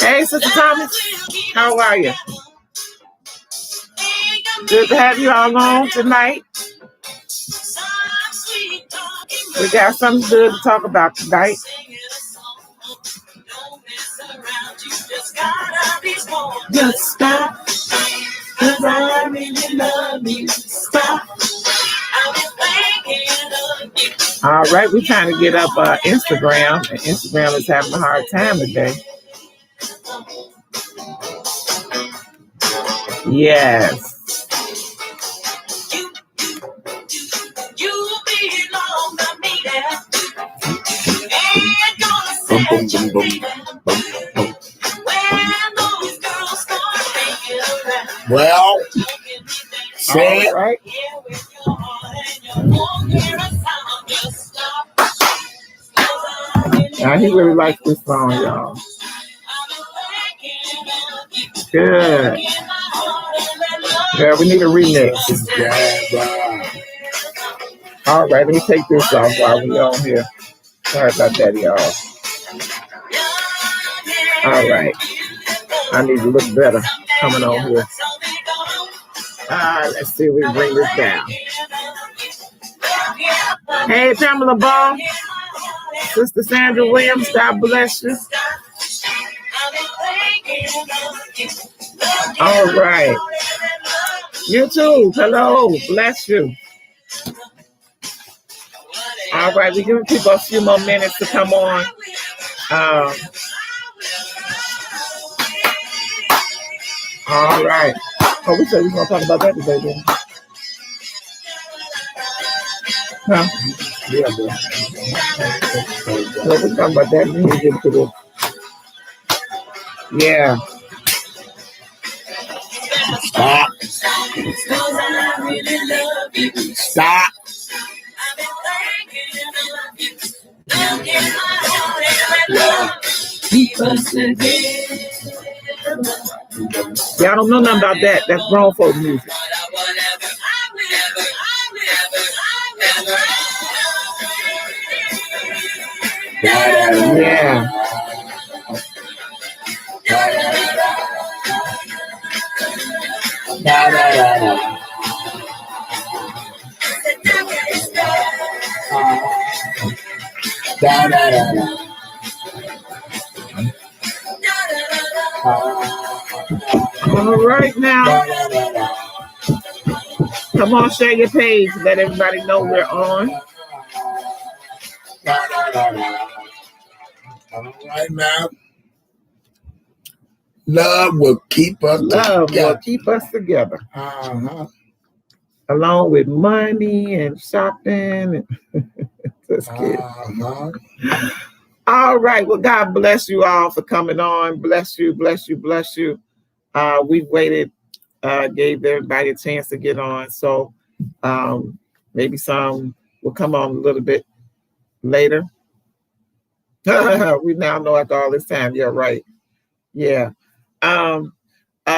Hey, Sister Thomas, how are you? Good to have you all on tonight. We got something good to talk about tonight. Just stop, 'cause I really love you. Stop. All right, we're trying to get up Instagram, and Instagram is having a hard time today. Yes. Boom, boom, boom, boom, boom, boom. Well, say All right. Now he really likes this song, y'all. Good. Yeah, we need a remix. All right, let me take this off while we're on here. Sorry about that, y'all. All right. I need to look better coming on here. Let's see if we can bring this down. Hey, Pamela Ball. Sister Sandra Williams, God bless you. All right. You too. Hello. Bless you. All right. We're giving people a few more minutes to come on. All right. Oh, we said we were going to talk about that today, didn't we? Huh? Yeah, bro. So we're talking about that. We need to get into this. Yeah. stop. Stop. Y'all don't know nothing about that. That's grown folk music. Yeah. All right now. Come on, share your page. Let everybody know we're on. All right now. Love will keep us Love together. will keep us together. Uh-huh. Along with money and shopping. Just kidding. Uh-huh. All right. Well, God bless you all for coming on. Bless you, bless you, bless you. We've waited, gave everybody a chance to get on. So maybe some will come on a little bit later. We now know after all this time. You're right. Yeah.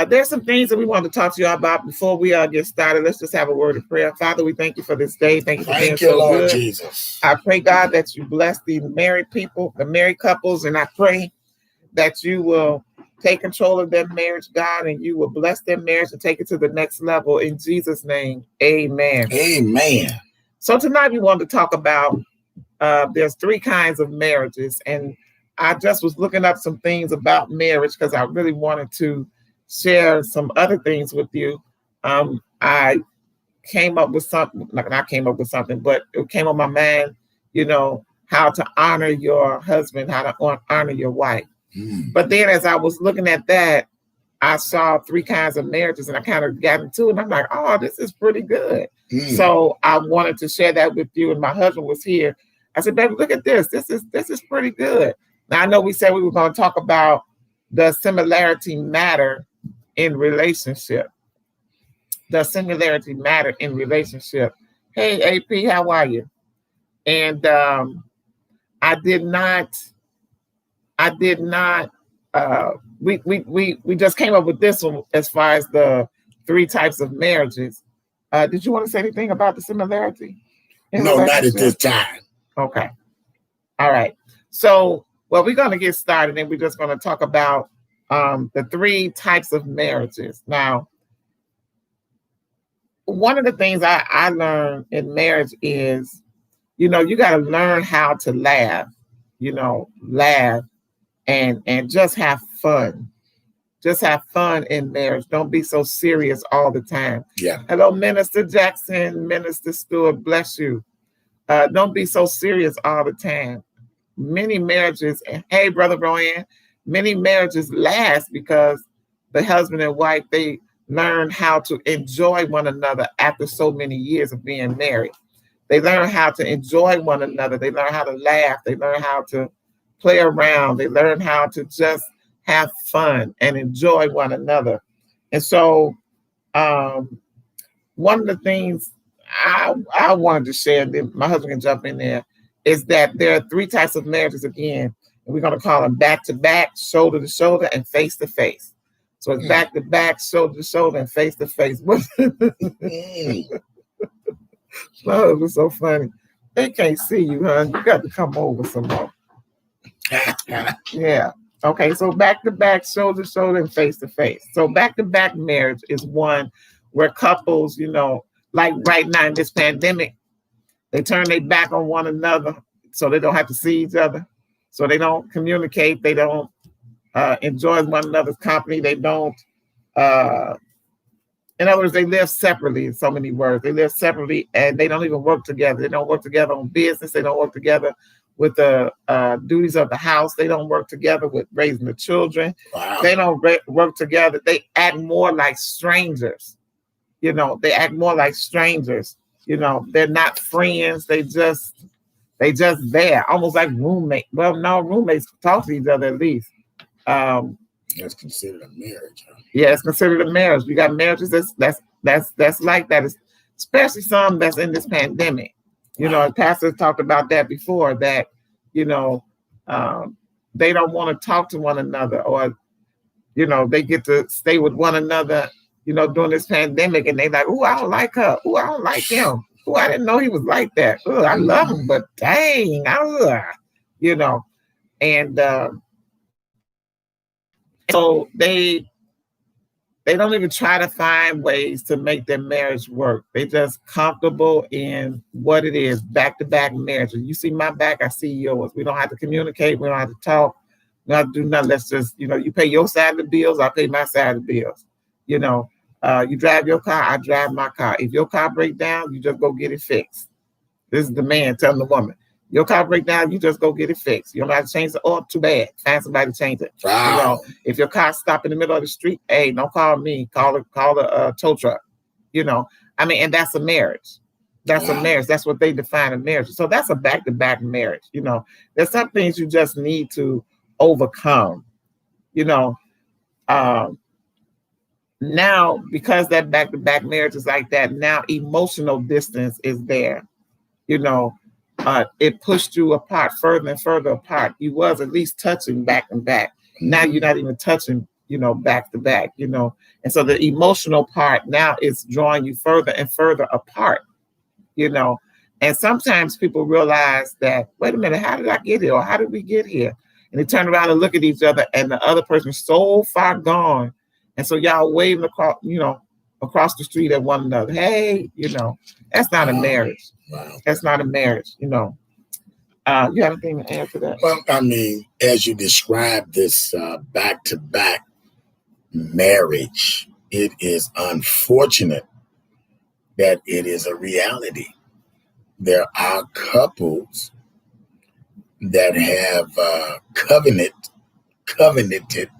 There's some things that we want to talk to you about before we get started. Let's just have a word of prayer. Father, we thank you for this day. Thank you for being so Lord good. Jesus. I pray, God, that you bless the married people, the married couples, and I pray that you will take control of their marriage, God, and you will bless their marriage and take it to the next level. In Jesus' name, amen. Amen. So tonight we want to talk about there's three kinds of marriages, and I just was looking up some things about marriage because I really wanted to share some other things with you. I came up with something, like I came up with something, but it came on my mind, how to honor your husband, how to honor your wife. But then as I was looking at that, I saw three kinds of marriages and I kind of got into it and I'm like, oh, this is pretty good. So I wanted to share that with you, and my husband was here. I said, baby, look at this. This is pretty good. Now I know we said we were going to talk about does similarity matter in relationship? Does similarity matter in relationship? Hey, AP, how are you? And I did not. We just came up with this one as far as the three types of marriages. Did you want to say anything about the similarity? No, not at this time. Okay. All right. So, well, we're going to get started and we're just going to talk about the three types of marriages. Now, one of the things I learned in marriage is, you got to learn how to laugh, laugh and just have fun. Just have fun in marriage. Don't be so serious all the time. Yeah. Hello, Minister Jackson, Minister Stewart, bless you. Don't be so serious all the time. Many marriages, and hey, Brother Rowan, many marriages last because the husband and wife, they learn how to enjoy one another after so many years of being married. They learn how to enjoy one another. They learn how to laugh. They learn how to play around. They learn how to just have fun and enjoy one another. And so one of the things I wanted to share, and then my husband can jump in there, is that there are three types of marriages again. And we're going to call them back to back, shoulder to shoulder, and face to face. So it's back to back, shoulder to shoulder, and face to face. My husband's so funny. They can't see you, huh? You got to come over some more. Yeah. Okay, so back to back, shoulder to shoulder, and face to face. So back to back marriage is one where couples, like right now in this pandemic, they turn their back on one another so they don't have to see each other. So they don't communicate. They don't enjoy one another's company. They don't, in other words, they live separately in so many words. They live separately and they don't even work together. They don't work together on business. They don't work together with the duties of the house. They don't work together with raising the children. Wow. They don't work together. They act more like strangers. They act more like strangers. They're not friends. They just there, almost like roommates. Well, no, roommates talk to each other at least. That's considered a marriage. Huh? Yeah, it's considered a marriage. We got marriages that's like that, especially some that's in this pandemic. Pastor talked about that before, that, they don't want to talk to one another, or, they get to stay with one another, during this pandemic, and they like, oh, I don't like her. Oh, I don't like him. Oh, I didn't know he was like that. Oh, I love him, but dang, and so they don't even try to find ways to make their marriage work. They just comfortable in what it is, back-to-back marriage. You see my back, I see yours. We don't have to communicate. We don't have to talk. We don't have to do nothing. Let's just, you pay your side of the bills, I pay my side of the bills. You drive your car, I drive my car. If your car breaks down, you just go get it fixed. This is the man telling the woman. Your car break down, you just go get it fixed. You don't have to change the oil, too bad. Find somebody to change it. Wow. If your car stop in the middle of the street, hey, don't call me. Call the tow truck. And that's a marriage. That's a marriage. That's what they define a marriage. So that's a back-to-back marriage. There's some things you just need to overcome. Now, because that back-to-back marriage is like that, now emotional distance is there. It pushed you apart, further and further apart. You was at least touching back and back. Now you're not even touching, back to back, And so the emotional part now is drawing you further and further apart, And sometimes people realize that, wait a minute, how did I get here? Or how did we get here? And they turn around and look at each other, and the other person's so far gone. And so y'all waving across the street at one another. Hey, that's not a marriage. Wow. That's not a marriage, You have anything to add to that? Well, as you describe this back-to-back marriage, it is unfortunate that it is a reality. There are couples that have covenanted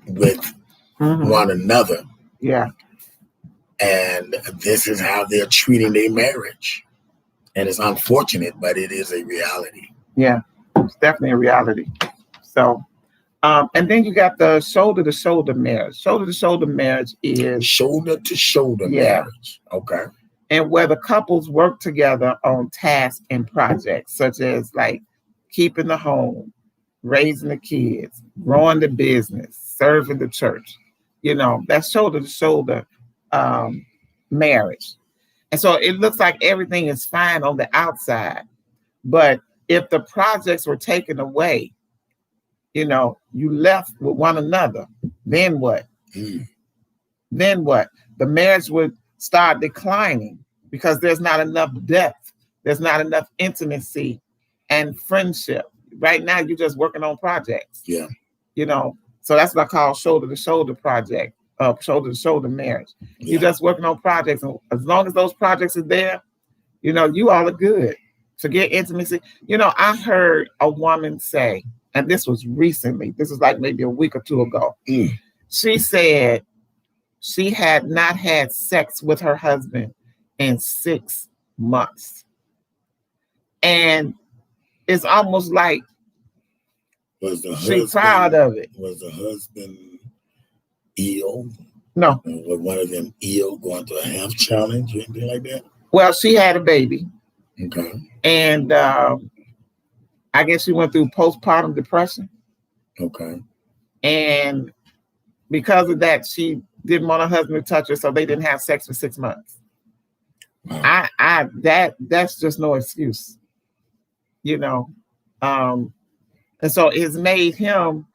with one another. Yeah. And this is how they're treating their marriage. And it's unfortunate, but it is a reality. Yeah, it's definitely a reality. So, and then you got the shoulder to shoulder marriage. Shoulder to shoulder marriage is shoulder to shoulder marriage. Okay. And where the couples work together on tasks and projects, such as like keeping the home, raising the kids, growing the business, serving the church. That's shoulder to shoulder marriage. And so it looks like everything is fine on the outside. But if the projects were taken away, you left with one another, then what? Mm. Then what? The marriage would start declining because there's not enough depth, there's not enough intimacy and friendship. Right now, you're just working on projects. Yeah. You know, so that's what I call shoulder to shoulder project, shoulder to shoulder marriage. Yeah. You're just working on projects, and as long as those projects are there, you know, you all are good. Forget intimacy. You know, I heard a woman say, and this was recently, this was like maybe a week or two ago. Mm. She said she had not had sex with her husband in 6 months. And it's almost like she's proud of it. Was the husband ill? No. Was one of them ill, going through a health challenge or anything like that? Well, she had a baby. Okay. And I guess she went through postpartum depression. Okay. And because of that, she didn't want her husband to touch her, so they didn't have sex for 6 months. Wow. That's just no excuse, you know. And so it's made him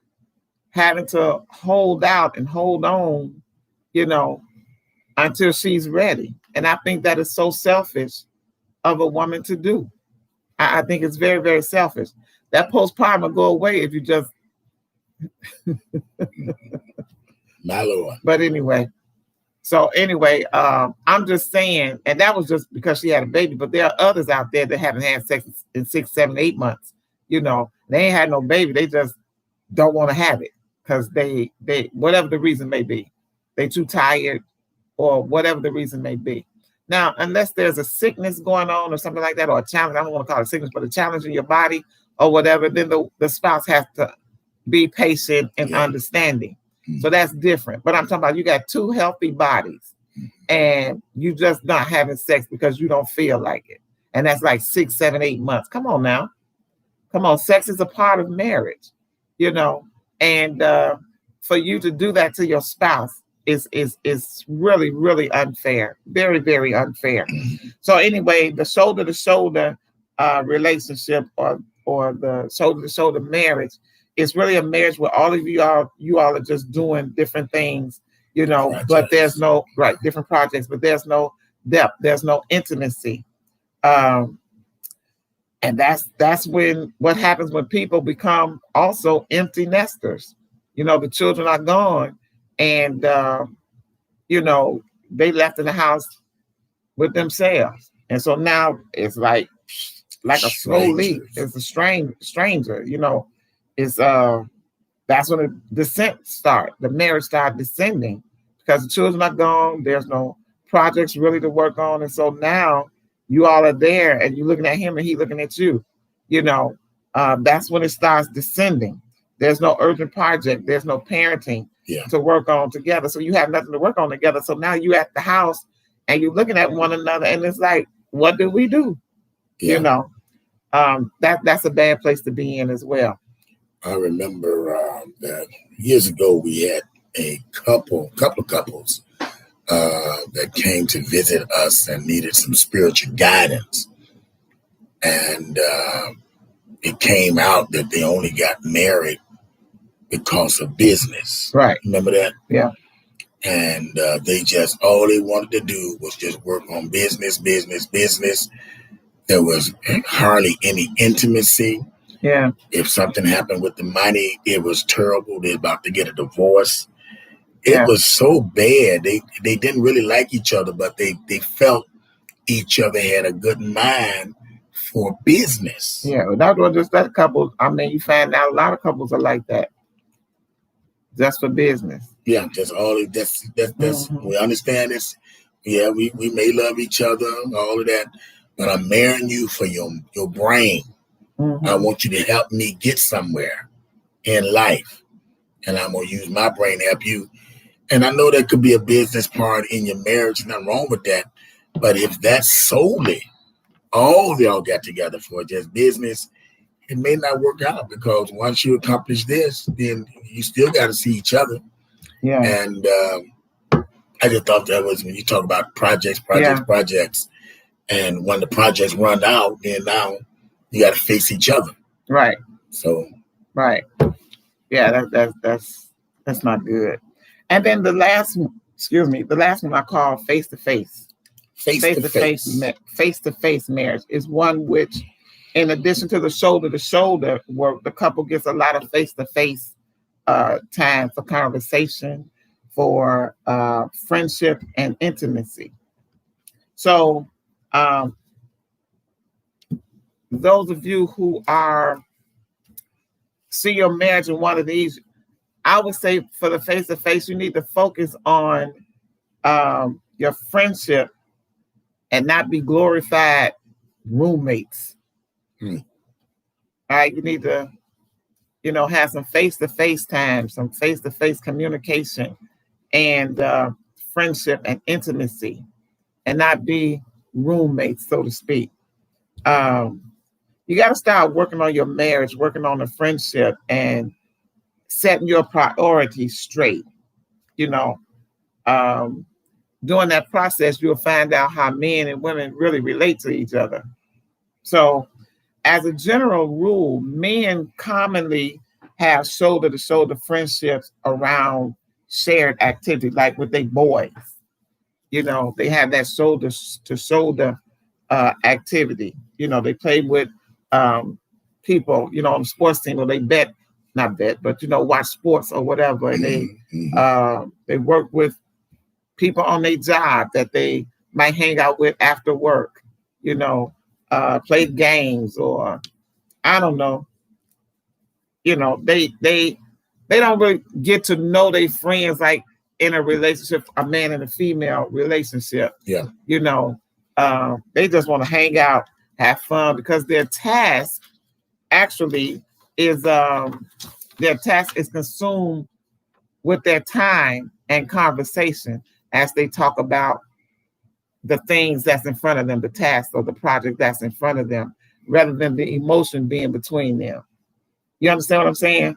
having to hold out and hold on, you know, until she's ready. And I think that is so selfish of a woman to do. I think it's very, very selfish. That postpartum will go away if you just. My Lord. But anyway, I'm just saying, and that was just because she had a baby, but there are others out there that haven't had sex in 6, 7, 8 months. You know, they ain't had no baby. They just don't want to have it because they whatever the reason may be, they too tired or whatever the reason may be. Now, unless there's a sickness going on or something like that, or a challenge, I don't want to call it sickness, but a challenge in your body or whatever, then the spouse has to be patient and understanding. So that's different. But I'm talking about you got two healthy bodies and you just not having sex because you don't feel like it. And that's like 6, 7, 8 months. Come on now. Come on. Sex is a part of marriage, you know, and for you to do that to your spouse is really, really unfair. Very, very unfair. So anyway, the shoulder to shoulder relationship or the shoulder to shoulder marriage, it's really a marriage where all of you all are just doing different things, you know, projects. But there's no different projects, but there's no depth, there's no intimacy. And that's when what happens when people become also empty nesters. You know, the children are gone and you know, they left in the house with themselves. And so now it's like a slow leak. It's a stranger, you know. Is that's when the descent start. The marriage start descending because the children are gone. There's no projects really to work on, and so now you all are there, and you're looking at him, and he's looking at you. You know, that's when it starts descending. There's no urgent project. There's no parenting to work on together. So you have nothing to work on together. So now you're at the house, and you're looking at one another, and it's like, what do we do? Yeah. You know, that's a bad place to be in as well. I remember that years ago we had a couple of couples that came to visit us and needed some spiritual guidance. And it came out that they only got married because of business. Right. Remember that? Yeah. And they just, all they wanted to do was just work on business. There was hardly any intimacy. Yeah. If something happened with the money, it was terrible. They're about to get a divorce. It was so bad. They didn't really like each other, but they felt each other had a good mind for business. Yeah, not just that couple. I mean, you find out a lot of couples are like that. Just for business. Yeah, that's all. That's we understand this. Yeah, we may love each other, all of that, but I'm marrying you for your brain. I want you to help me get somewhere in life. And I'm going to use my brain to help you. And I know there could be a business part in your marriage. Nothing wrong with that. But if that's solely all y'all got together for just business, it may not work out because once you accomplish this, then you still got to see each other. Yeah. And I just thought that was when you talk about projects. And when the projects run out, then now you got to face each other. Right. So. Right. Yeah, that's That's not good. And then the last one I call face-to-face. Face-to-face marriage is one which, in addition to the shoulder-to-shoulder work, the couple gets a lot of face-to-face time for conversation, for friendship and intimacy. So those of you who see your marriage in one of these, I would say for the face-to-face, you need to focus on your friendship and not be glorified roommates. All right, you need to, have some face-to-face time, some face-to-face communication and friendship and intimacy, and not be roommates, so to speak. You got to start working on your marriage, working on the friendship, and setting your priorities straight. During that process, you'll find out how men and women really relate to each other. So, as a general rule, men commonly have shoulder-to-shoulder friendships around shared activity, like with their boys. They have that shoulder-to-shoulder activity. They play with people, on the sports team, or they watch sports or whatever, and they work with people on their job that they might hang out with after work, play games, or I don't know. They don't really get to know their friends like in a relationship, a man and a female relationship. Yeah. They just want to hang out, have fun, because their task actually is consumed with their time and conversation as they talk about the things that's in front of them, the task or the project that's in front of them, rather than the emotion being between them. You understand what I'm saying?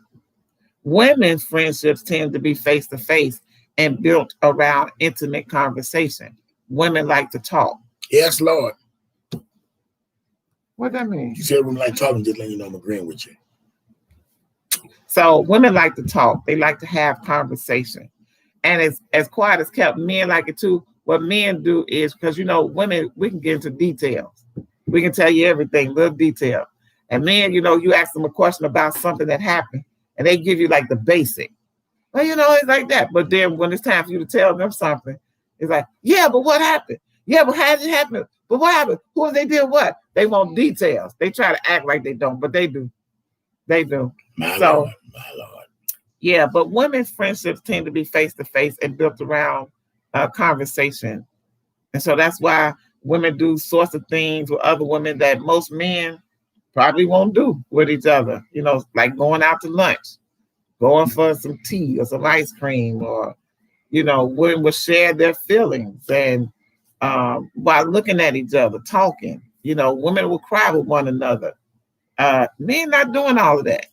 Women's friendships tend to be face-to-face and built around intimate conversation. Women like to talk. Yes, Lord. What that mean? You said women like talking, just letting you know I'm agreeing with you. So women like to talk. They like to have conversation. And as quiet as kept, men like it too. What men do is, because women, we can get into details. We can tell you everything, little detail. And men, you ask them a question about something that happened, and they give you like the basic. Well, it's like that. But then when it's time for you to tell them something, it's like, yeah, but what happened? Yeah, but how did it happen? But what happened? Who they did what? They want details. They try to act like they don't, but they do. They do. My Lord. Yeah, but women's friendships tend to be face-to-face and built around conversation. And so that's why women do sorts of things with other women that most men probably won't do with each other. Like going out to lunch, going for some tea or some ice cream, or, women will share their feelings and by looking at each other, talking. Women will cry with one another. Men not doing all of that.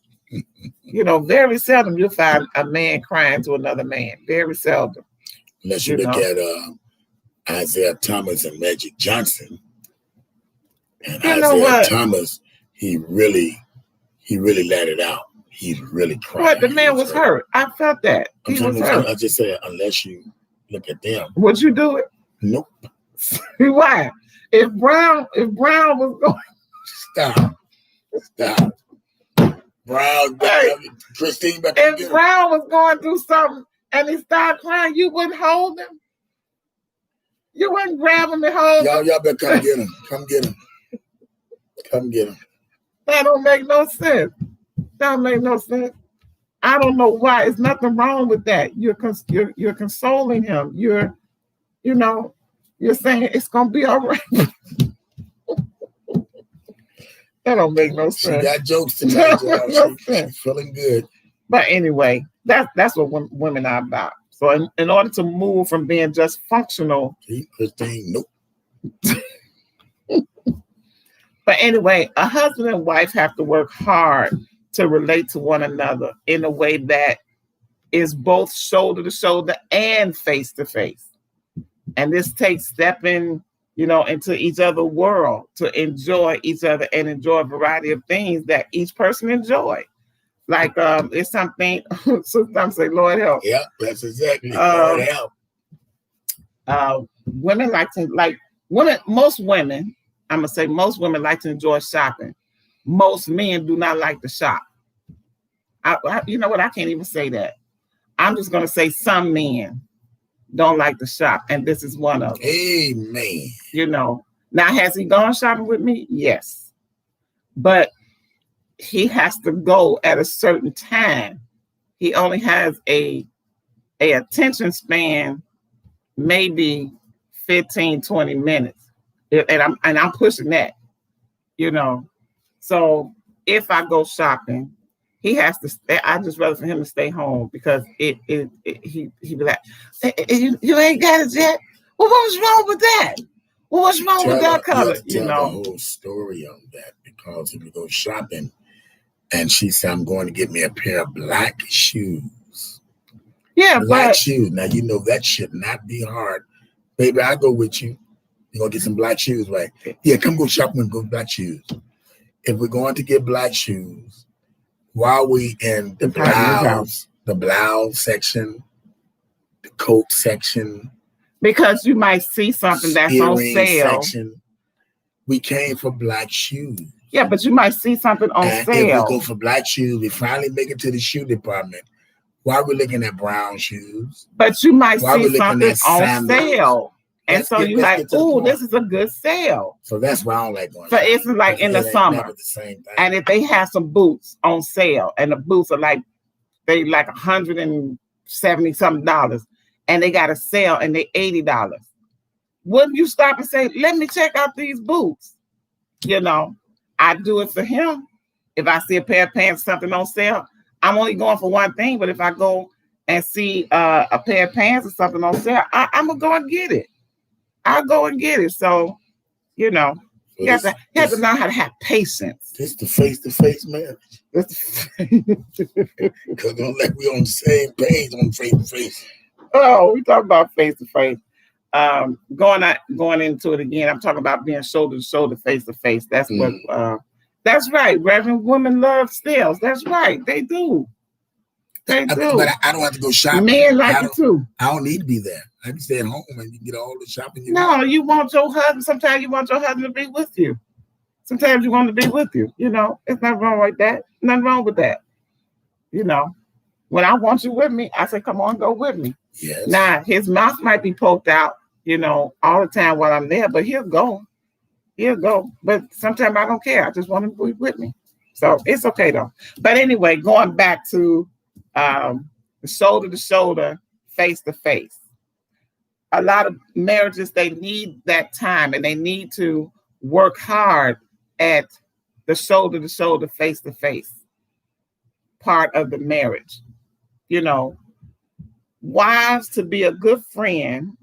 Very seldom you'll find a man crying to another man. Very seldom. Unless you look at Isaiah Thomas and Magic Johnson. And Isaiah Thomas, he really let it out. He really cried. What? The man was hurt. I felt that. He was hurt. I just said, unless you look at them. Would you do it? Nope. Why? If Brown was going, stop. Brown, Christine, if Brown was going through something and he started crying, you wouldn't hold him. You wouldn't grab him and hold him. Y'all better come get him. Come get him. Come get him. That don't make no sense. That don't make no sense. I don't know why. There's nothing wrong with that. You're consoling him. You're saying it's gonna be all right. That don't make no sense. She got jokes tonight, y'all. She's feeling good. But anyway, that's what women are about. So in order to move from being just functional. Christine, nope. But anyway, a husband and wife have to work hard to relate to one another in a way that is both shoulder to shoulder and face to face. And this takes stepping, into each other's world to enjoy each other and enjoy a variety of things that each person enjoy. Like it's something. Sometimes say, "Lord help." Yeah, that's exactly. Lord help. Women like to women. Most women, I'm gonna say, most women like to enjoy shopping. Most men do not like to shop. You know what? I can't even say that. I'm just gonna say some men don't like to shop, and this is one of them. Amen. You know. Now, has he gone shopping with me? Yes, but he has to go at a certain time. He only has a attention span, maybe 15, 20 minutes. And I'm pushing that, you know. So if I go shopping, he has to stay. I just rather for him to stay home because he be like, you ain't got it yet? Well, what was wrong with that? Well, what's wrong with that color? You know the whole story on that, because if you go shopping and she said, I'm going to get me a pair of black shoes. Yeah, black shoes. Now, you know that should not be hard. Baby, I'll go with you. You're going to get some black shoes, right? Yeah, come go shopping and go black shoes. If we're going to get black shoes, while we in the blouse section, the coat section, because you might see something that's on sale. Section, we came for black shoes. Yeah, but you might see something on sale. If we go for black shoes, we finally make it to the shoe department. Why we're looking at brown shoes? But you might see something on sale. And so you're like, oh, this is a good sale. So that's why I don't like going. For instance, like in the summer. The same thing. And if they have some boots on sale, and the boots are like $170 something, and they got a sale and they $80. Wouldn't you stop and say, let me check out these boots? You know, I do it for him. If I see a pair of pants, something on sale, I'm only going for one thing. But if I go and see a pair of pants or something on sale, I'm going to go and get it. I'll go and get it. So, you know, you have to learn how to have patience. It's the face-to-face marriage. Because don't let we on the same page on face-to-face. Oh, we talk about face-to-face. Going into it again, I'm talking about being shoulder-to-shoulder, face-to-face. That's what. That's right. Reverend women love sales. That's right. They do. They do. But I don't have to go shopping. Men like it too. I don't need to be there. I can stay at home and you get all the shopping you want. You want your husband. Sometimes you want your husband to be with you. Sometimes you want to be with you. You know, it's nothing wrong with that. Nothing wrong with that. You know, when I want you with me, I say, come on, go with me. Yes. Now, his mouth might be poked out, you know, all the time while I'm there, but he'll go. He'll go. But sometimes I don't care. I just want him to be with me. So it's okay, though. But anyway, going back to shoulder to shoulder, face to face. A lot of marriages, they need that time and they need to work hard at the shoulder to shoulder, face to face part of the marriage. You know, wives, to be a good friend,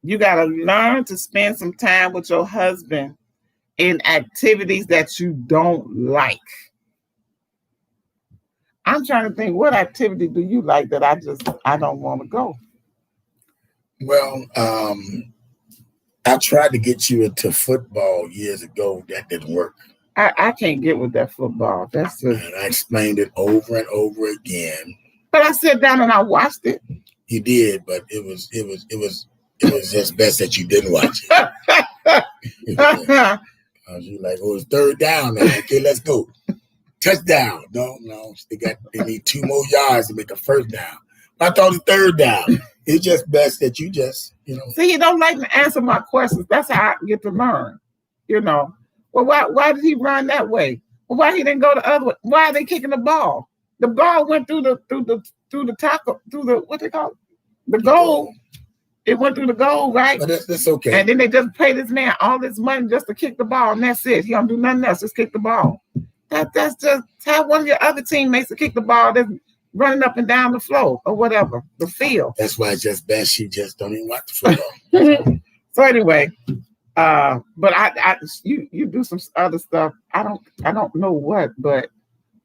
you got to learn to spend some time with your husband in activities that you don't like. I'm trying to think, what activity do you like that I don't want to go? Well, I tried to get you into football years ago. That didn't work. I can't get with that football. That's just... And I explained it over and over again. But I sat down and I watched it. You did, but it was just best that you didn't watch it. You like, oh, it's third down now. Okay, let's go. Touchdown. No. They need 2 more yards to make a first down. I thought it's third down. It's just best that you just, you know. See, you don't like to answer my questions. That's how I get to learn. You know. Well, why did he run that way? Well, why he didn't go the other way? Why are they kicking the ball? The ball went through the tackle, through the, what they call it? The goal. It went through the goal, right? But that's okay. And then they just pay this man all this money just to kick the ball, and that's it. He don't do nothing else, just kick the ball. That's just how one of your other teammates to kick the ball that's running up and down the floor or whatever, the field. That's why it's just best she just don't even watch the football. So anyway, but you do some other stuff. I don't know what, but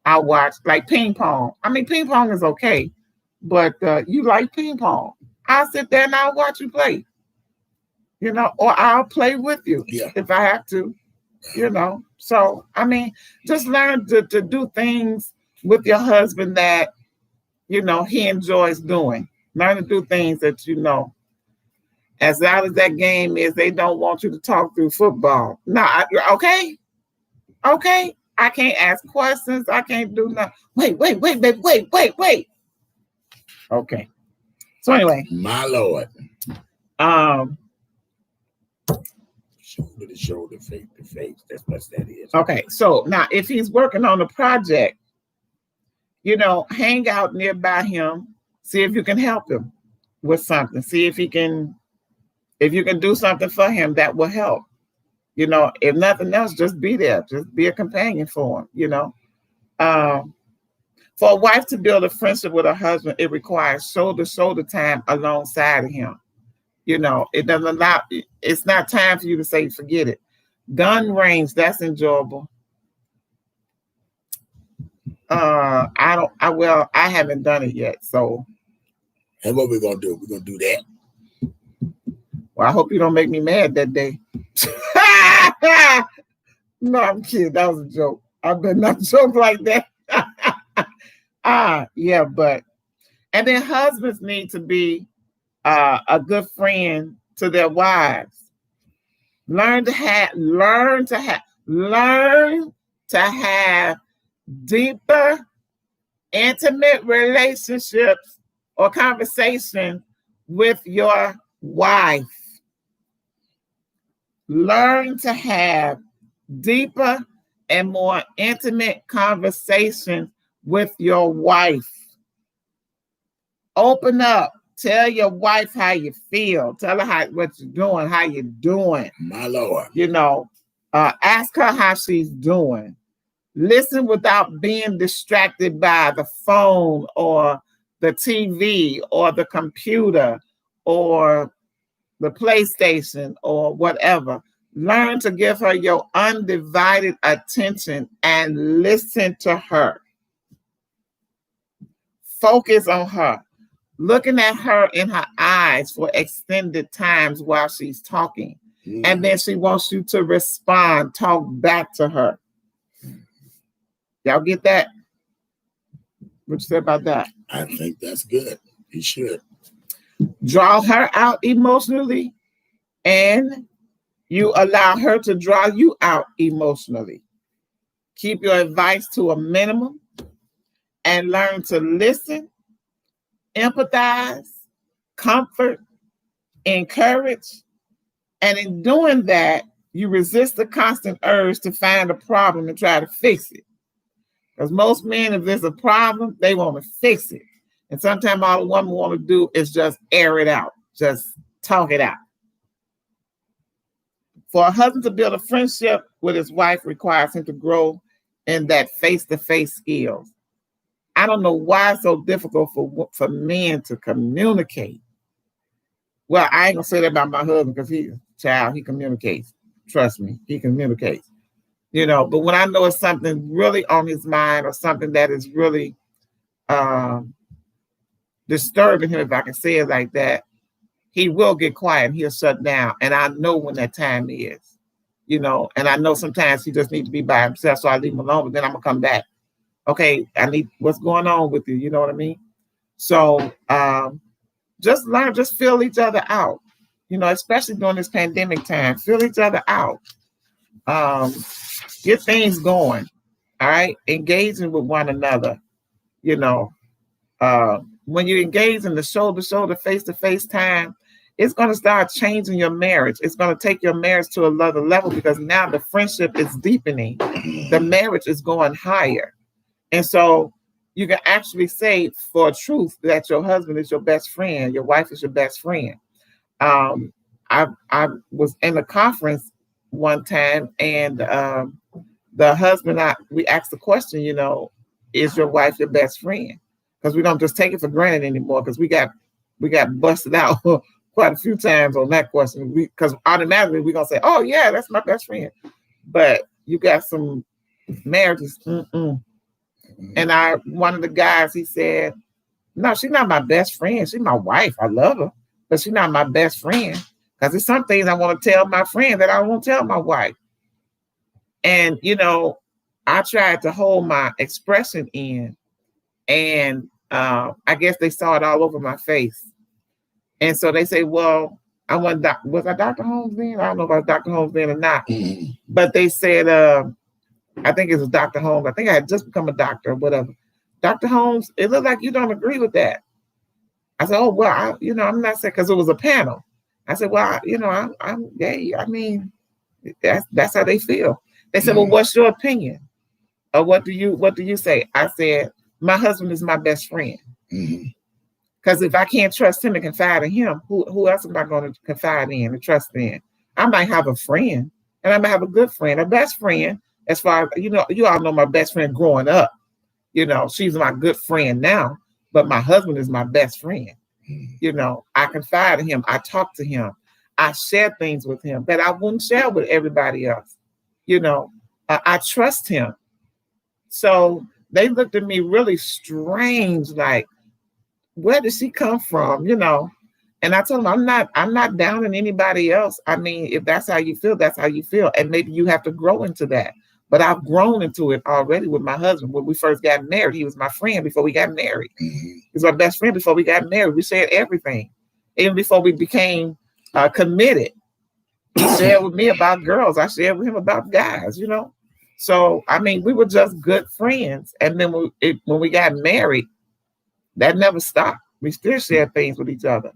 I watch like ping pong. I mean, ping pong is okay, but you like ping pong. I'll sit there and I'll watch you play, you know, or I'll play with you if I have to, you know. So, I mean, just learn to do things with your husband that, you know, he enjoys doing. Learn to do things that, you know, as loud as that game is, they don't want you to talk through football. No, okay. Okay. I can't ask questions. I can't do nothing. Wait. Okay. So anyway. My Lord. Shoulder to shoulder, face to face. That's what that is. Okay. So now if he's working on a project, you know, hang out nearby him, see if you can help him with something. See if you can do something for him that will help. You know, if nothing else, just be there. Just be a companion for him, you know. For a wife to build a friendship with her husband, it requires shoulder-to-shoulder time alongside of him. You know, it's not time for you to say, forget it. Gun range, that's enjoyable. I haven't done it yet, so. And what we're gonna do? We're gonna do that. Well, I hope you don't make me mad that day. No, I'm kidding. That was a joke. I better not joke like that. Yeah, but and then husbands need to be a good friend to their wives. Learn to have deeper, intimate relationships or conversation with your wife. Learn to have deeper and more intimate conversation with your wife. Open up. Tell your wife how you feel. Tell her what you're doing, how you're doing. My Lord. You know, ask her how she's doing. Listen without being distracted by the phone or the TV or the computer or the PlayStation or whatever. Learn to give her your undivided attention and listen to her. Focus on her. Looking at her in her eyes for extended times while she's talking. Mm-hmm. And then she wants you to respond, talk back to her. Y'all get that? What you say about that? I think that's good. You should. Draw her out emotionally, and you allow her to draw you out emotionally. Keep your advice to a minimum and learn to listen, empathize, comfort, encourage. And in doing that, you resist the constant urge to find a problem and try to fix it. Because most men, if there's a problem, they want to fix it. And sometimes all a woman want to do is just air it out, just talk it out. For a husband to build a friendship with his wife requires him to grow in that face-to-face skills. I don't know why it's so difficult for men to communicate. Well, I ain't gonna say that about my husband because he communicates. Trust me, he communicates. You know, but when I know it's something really on his mind or something that is really disturbing him, if I can say it like that, he will get quiet and he'll shut down. And I know when that time is, you know, and I know sometimes he just needs to be by himself, so I leave him alone, but then I'm gonna come back. Okay, what's going on with you? You know what I mean? So just feel each other out, you know, especially during this pandemic time. Feel each other out. Get things going. All right. Engaging with one another. You know, when you engage in the shoulder-to-shoulder, face-to-face time, it's going to start changing your marriage. It's going to take your marriage to another level because now the friendship is deepening. The marriage is going higher. And so you can actually say for truth that your husband is your best friend. Your wife is your best friend. I was in a conference one time and the husband, we asked the question, you know, is your wife your best friend? Because we don't just take it for granted anymore because we got busted out quite a few times on that question. Because automatically we're going to say, oh, yeah, that's my best friend. But you got some marriages. And one of the guys, he said, no, she's not my best friend. She's my wife. I love her, but she's not my best friend. Because there's some things I want to tell my friend that I won't tell my wife. And, you know, I tried to hold my expression in, and I guess they saw it all over my face. And so they say, well, was I Dr. Holmes then? I don't know if I was Dr. Holmes then or not. Mm-hmm. But they said, I think it was Dr. Holmes. I think I had just become a doctor or whatever. Dr. Holmes, it looked like you don't agree with that. I said, oh, well, I'm not saying, because it was a panel. I said, well, I'm gay. I mean, that's how they feel. They said, well, what's your opinion? Or what do you say? I said, my husband is my best friend. Because if I can't trust him and confide in him, who else am I going to confide in and trust in? I might have a friend, and I might have a good friend, a best friend. As far as, you all know my best friend growing up. She's my good friend now, but my husband is my best friend. I confide in him. I talk to him. I share things with him that I wouldn't share with everybody else. I trust him. So they looked at me really strange, like, where did she come from? And I told them, I'm not downing anybody else. I mean, if that's how you feel, that's how you feel. And maybe you have to grow into that. But I've grown into it already with my husband. When we first got married, he was my friend before we got married. He was my best friend before we got married. We shared everything. Even before we became committed. He shared with me about girls. I shared with him about guys, So, I mean, we were just good friends. And then when we got married, that never stopped. We still shared things with each other,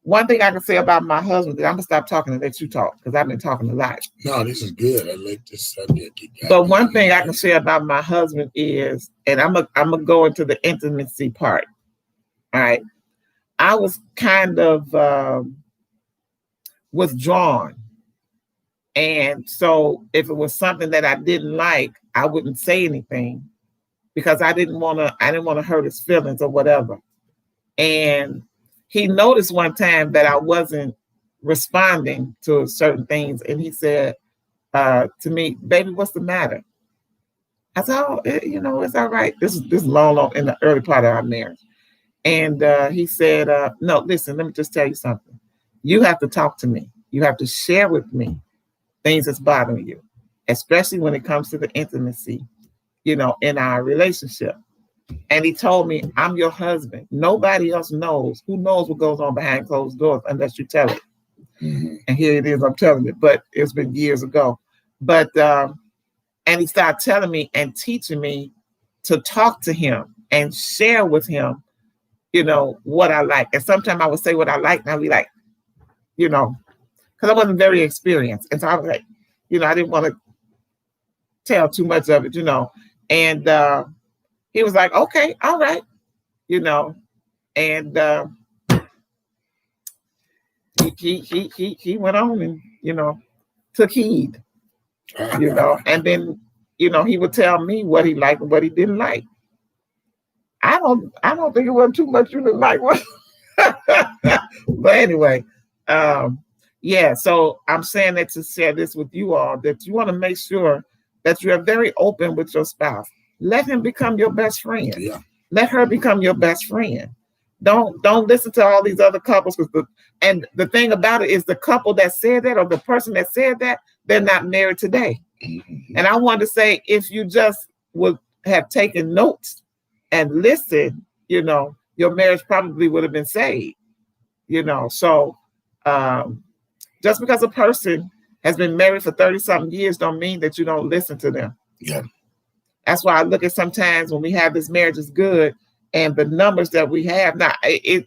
One thing I can say about my husband, I'm going to stop talking and let you talk, because I've been talking a lot. No, this is good. I like this subject. But one thing I can say about my husband is, and I'm gonna go into the intimacy part. All right. I was kind of withdrawn. And so if it was something that I didn't like, I wouldn't say anything, because I didn't want to hurt his feelings or whatever. And he noticed one time that I wasn't responding to certain things. And he said to me, baby, what's the matter? I said, oh, it's all right. This is long in the early part of our marriage. And he said, no, listen, let me just tell you something. You have to talk to me. You have to share with me things that's bothering you, especially when it comes to the intimacy, in our relationship. And he told me, I'm your husband. Nobody else knows. Who knows what goes on behind closed doors unless you tell it. And here it is, I'm telling it, but it's been years ago. But, and he started telling me and teaching me to talk to him and share with him, what I like. And sometimes I would say what I like, and I'd be like, because I wasn't very experienced. And so I was like, I didn't want to tell too much of it, And he was like, okay, all right, and he went on and, took heed, and then, he would tell me what he liked and what he didn't like. I don't think it was too much you didn't like. But anyway, yeah, so I'm saying that to share this with you all, that you want to make sure that you are very open with your spouse. Let him become your best friend. Yeah. Let her become your best friend. Don't listen to all these other couples. And the thing about it is, the couple that said that, or the person that said that, they're not married today. And I want to say, if you just would have taken notes and listened, your marriage probably would have been saved. So just because a person has been married for 30-something years don't mean that you don't listen to them. Yeah. That's why I look at sometimes when we have this marriage is good and the numbers that we have now, it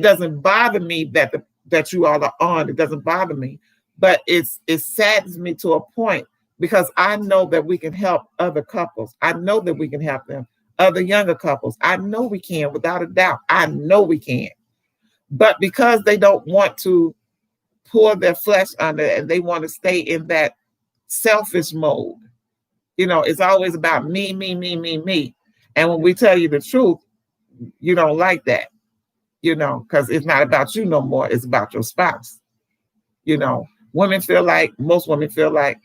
doesn't bother me that you all are on. It doesn't bother me, but it saddens me to a point, because I know that we can help other couples. I know that we can help them, other younger couples. I know we can, without a doubt. I know we can. But because they don't want to pour their flesh under it, and they want to stay in that selfish mode, it's always about me, me, me, me, me. And when we tell you the truth, you don't like that, because it's not about you no more. It's about your spouse. Most women feel like,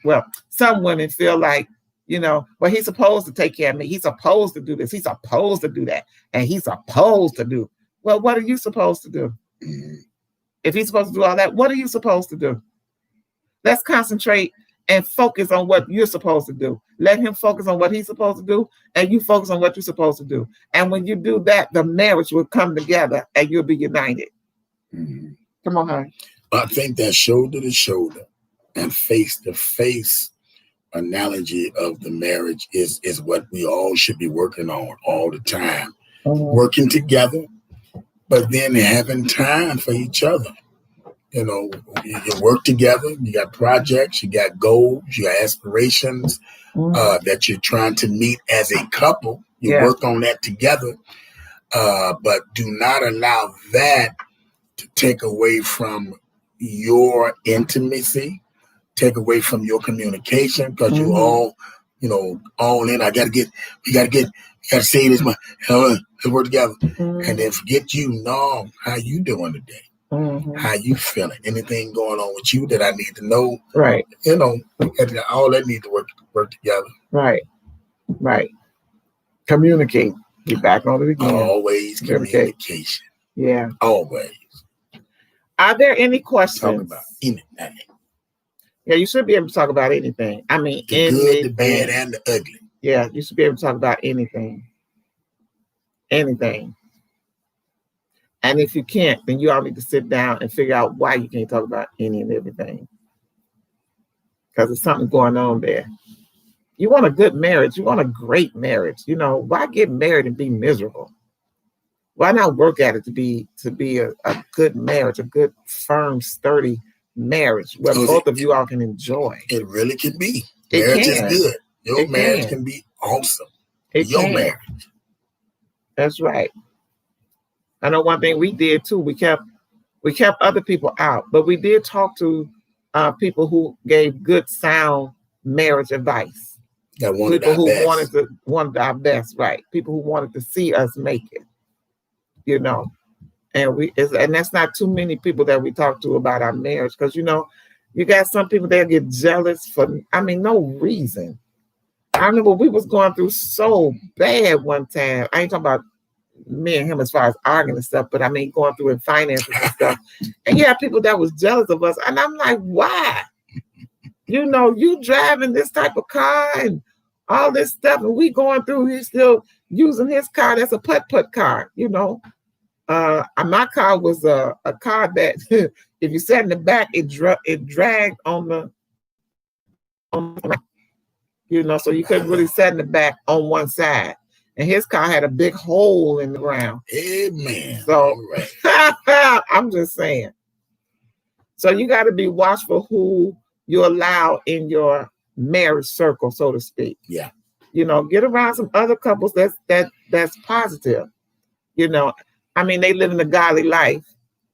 well, some women feel like, well, he's supposed to take care of me. He's supposed to do this. He's supposed to do that. And he's supposed to do. Well, what are you supposed to do? If he's supposed to do all that, what are you supposed to do? Let's concentrate and focus on what you're supposed to do. Let him focus on what he's supposed to do, and you focus on what you're supposed to do. And when you do that, the marriage will come together and you'll be united. Mm-hmm. Come on, honey. I think that shoulder to shoulder and face to face analogy of the marriage is what we all should be working on all the time. Mm-hmm. Working together, but then having time for each other. You know, you work together, you got projects, you got goals, you got aspirations that you're trying to meet as a couple. You work on that together, but do not allow that to take away from your intimacy, take away from your communication, because you all, all in. We got to say this, let's work together. And then forget how you doing today? How you feeling? Anything going on with you that I need to know? Right. All that need to work together. Right. Right. Communicate. Get back on it again. Always communication. Yeah. Always. Are there any questions? Talk about anything. Yeah, you should be able to talk about anything. I mean, the good, the bad, and the ugly. Yeah, you should be able to talk about anything. Anything. And if you can't, then you all need to sit down and figure out why you can't talk about any and everything. Because there's something going on there. You want a good marriage. You want a great marriage. Why get married and be miserable? Why not work at it to be a good marriage, a good, firm, sturdy marriage where both of you all can enjoy? It really can be. Marriage is good. Your marriage can be awesome. Your marriage. That's right. I know one thing we did too. We kept other people out, but we did talk to people who gave good, sound marriage advice. That wanted people who best. wanted our best, right? People who wanted to see us make it. And that's not too many people that we talk to about our marriage, because you got some people that get jealous for no reason. I remember we was going through so bad one time. I ain't talking about me and him as far as arguing and stuff, but I mean going through in finances and stuff. And you have people that was jealous of us, and I'm like, why? You driving this type of car and all this stuff, and we going through. He's still using his car. That's a putt-putt car, My car was a car that if you sat in the back, it dragged on the so you couldn't really sit in the back on one side. And his car had a big hole in the ground. Amen. So I'm just saying. So you got to be watchful who you allow in your marriage circle, so to speak. Yeah. Get around some other couples that's positive. They live in a godly life,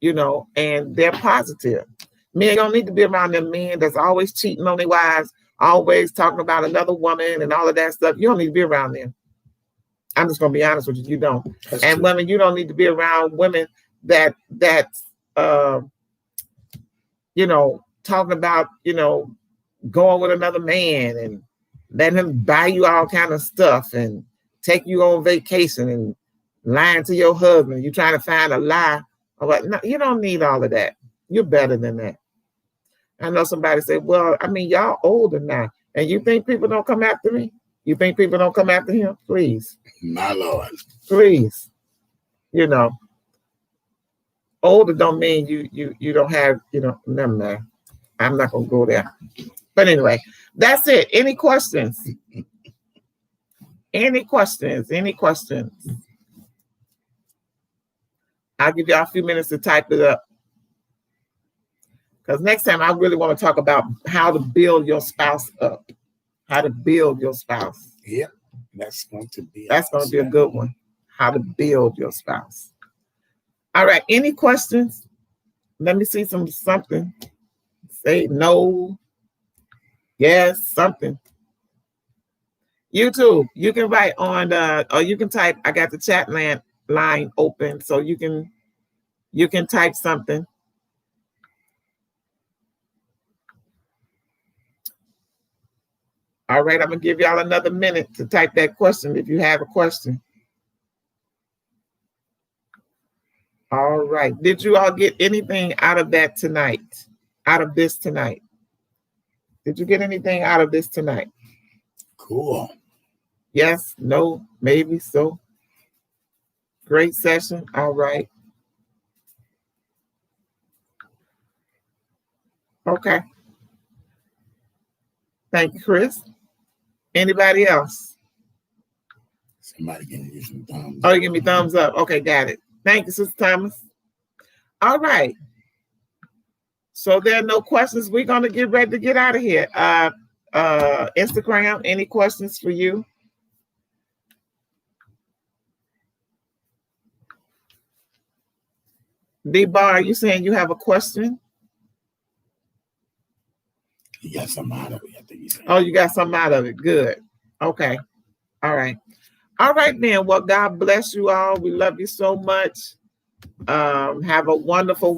and they're positive. Men don't need to be around them men that's always cheating on their wives, always talking about another woman and all of that stuff. You don't need to be around them. I'm just going to be honest with you. You don't. That's and true. Women, you don't need to be around women that's talking about, going with another man and letting him buy you all kind of stuff and take you on vacation and lying to your husband. You're trying to find a lie. No, you don't need all of that. You're better than that. I know somebody say, well, y'all older now, and you think people don't come after me? You think people don't come after him? Please. My Lord. Please. Older don't mean you don't have, never mind. I'm not going to go there. But anyway, that's it. Any questions? Any questions? I'll give y'all a few minutes to type it up. Because next time I really want to talk about how to build your spouse up. How to build your spouse. Yeah, that's going to be a good one. How to build your spouse. All right, any questions? Let me see something. Say no. Yes, something. YouTube, you can write on or you can type. I got the chat line open, so you can type something. All right, I'm going to give y'all another minute to type that question if you have a question. All right. Did you all get anything out of that tonight? Out of this tonight? Did you get anything out of this tonight? Cool. Yes, no, maybe so. Great session. All right. Okay. Thank you, Chris. Anybody else? Somebody can use some thumbs. Oh, you give me thumbs up. Okay, got it. Thank you, Sister Thomas. All right. So there are no questions. We're going to get ready to get out of here. Instagram, any questions for you? D-Bar, are you saying you have a question? You got something out of it, I think you said. Oh, you got something out of it. Good. Okay. All right. All right, then. Well, God bless you all. We love you so much. Have a wonderful